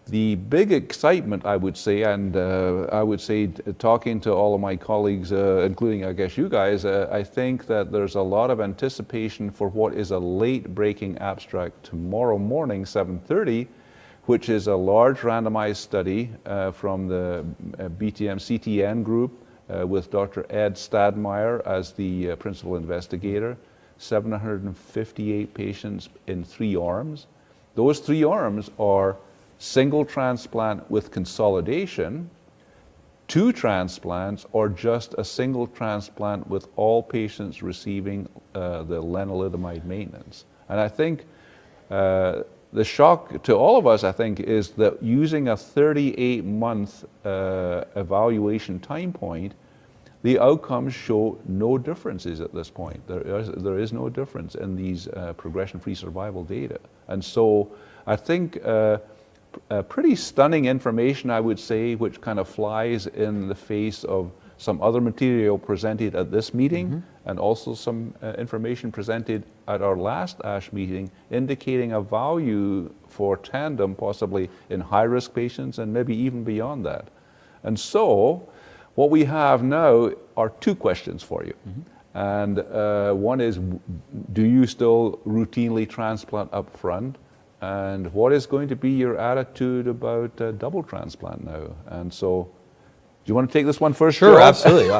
The big excitement, I would say, and I would say talking to all of my colleagues, including, I guess, you guys, I think that there's a lot of anticipation for what is a late-breaking abstract tomorrow morning, 7:30, which is a large randomized study from the BTM-CTN group with Dr. Ed Stadmeyer as the principal investigator, 758 patients in 3 arms. Those 3 arms are single transplant with consolidation, 2 transplants, or just a single transplant with all patients receiving the lenalidomide maintenance. And I think the shock to all of us, I think, is that using a 38-month evaluation time point, the outcomes show no differences at this point. There is no difference in these progression-free survival data. And so I think pretty stunning information, I would say, which kind of flies in the face of some other material presented at this meeting, and also some information presented at our last ASH meeting, indicating a value for tandem possibly in high-risk patients and maybe even beyond that. And so what we have now are 2 questions for you. And one is, do you still routinely transplant up front? And what is going to be your attitude about double transplant now? And so, do you want to take this one first? Sure, absolutely.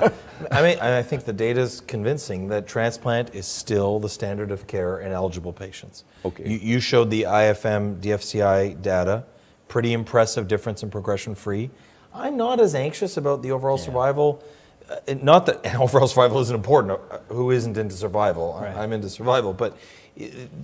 I think the data is convincing that transplant is still the standard of care in eligible patients. Okay. You showed the IFM DFCI data, pretty impressive difference in progression-free. I'm not as anxious about the overall survival. Not that overall survival isn't important. Who isn't into survival? Right. I'm into survival, but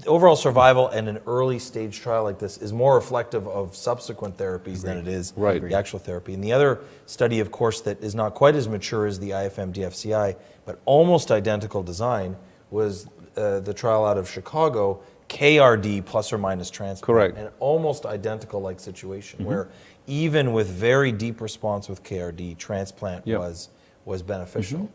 overall survival in an early stage trial like this is more reflective of subsequent therapies than it is the actual therapy. And the other study, of course, that is not quite as mature as the IFM DFCI, but almost identical design, was the trial out of Chicago, KRD plus or minus transplant. Correct. An almost identical like situation where even with very deep response with KRD, transplant was beneficial.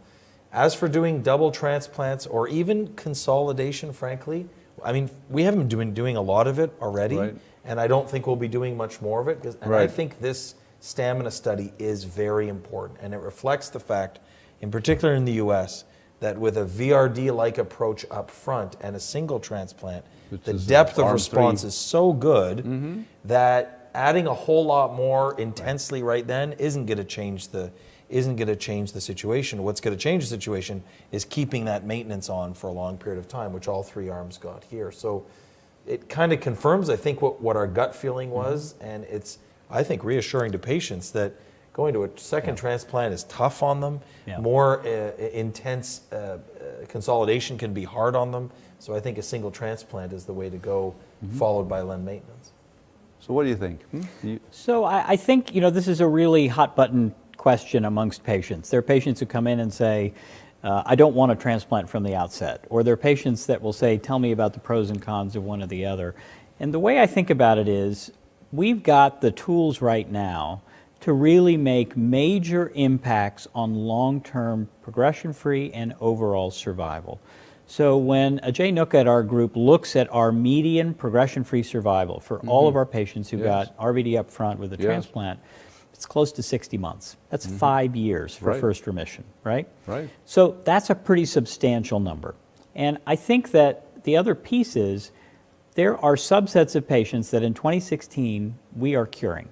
As for doing double transplants or even consolidation, frankly, I mean, we haven't been doing a lot of it already, and I don't think we'll be doing much more of it. And I think this stamina study is very important, and it reflects the fact, in particular in the US, that with a VRD-like approach up front and a single transplant, the depth of response is so good that adding a whole lot more intensely right then isn't going to change the situation. What's going to change the situation is keeping that maintenance on for a long period of time, which all 3 arms got here. So it kind of confirms, I think, what our gut feeling was, and it's, I think, reassuring to patients that going to a second transplant is tough on them. More intense consolidation can be hard on them. So I think a single transplant is the way to go, followed by len maintenance. So what do you think? So I think, this is a really hot button question amongst patients. There are patients who come in and say, I don't want a transplant from the outset. Or there are patients that will say, tell me about the pros and cons of one or the other. And the way I think about it is, we've got the tools right now to really make major impacts on long-term progression-free and overall survival. So when Ajay Nook at our group looks at our median progression-free survival for all of our patients who got RVD up front with a transplant, it's close to 60 months. That's 5 years for first remission, right? So that's a pretty substantial number. And I think that the other piece is, there are subsets of patients that in 2016 we are curing.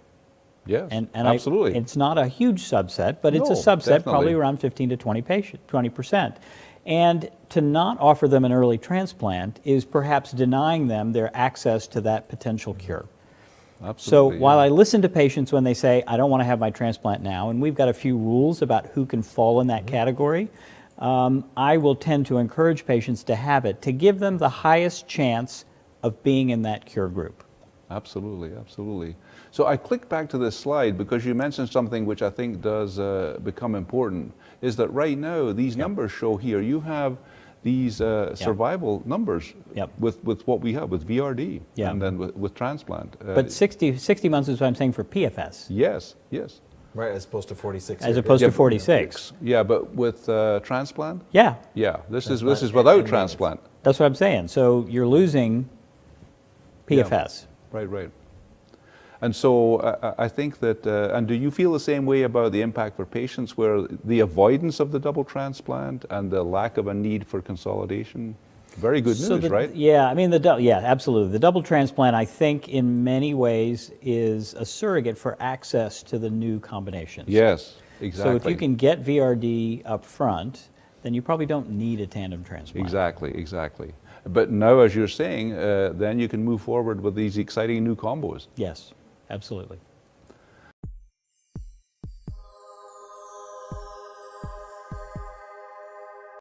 Yes, and absolutely. It's not a huge subset, but it's a subset, probably around 15 to 20%. And to not offer them an early transplant is perhaps denying them their access to that potential cure. Absolutely, so while I listen to patients when they say, I don't want to have my transplant now, and we've got a few rules about who can fall in that category, I will tend to encourage patients to have it, to give them the highest chance of being in that cure group. Absolutely, absolutely. So I clicked back to this slide because you mentioned something which I think does become important, is that right now these numbers show here, you have these survival numbers with what we have, with VRD and then with transplant. But 60 months is what I'm saying for PFS. Yes, yes. Right, as opposed to 46. As opposed to 46. Yeah, but with transplant? Yeah. Yeah, this is without transplant. That's what I'm saying. So you're losing PFS. Right, right. And so I think that, and do you feel the same way about the impact for patients where the avoidance of the double transplant and the lack of a need for consolidation? Very good news, right? Yeah, I mean, yeah, absolutely. The double transplant, I think, in many ways is a surrogate for access to the new combinations. Yes, exactly. So if you can get VRD up front, then you probably don't need a tandem transplant. Exactly, exactly. But now, as you're saying, then you can move forward with these exciting new combos. Yes, absolutely.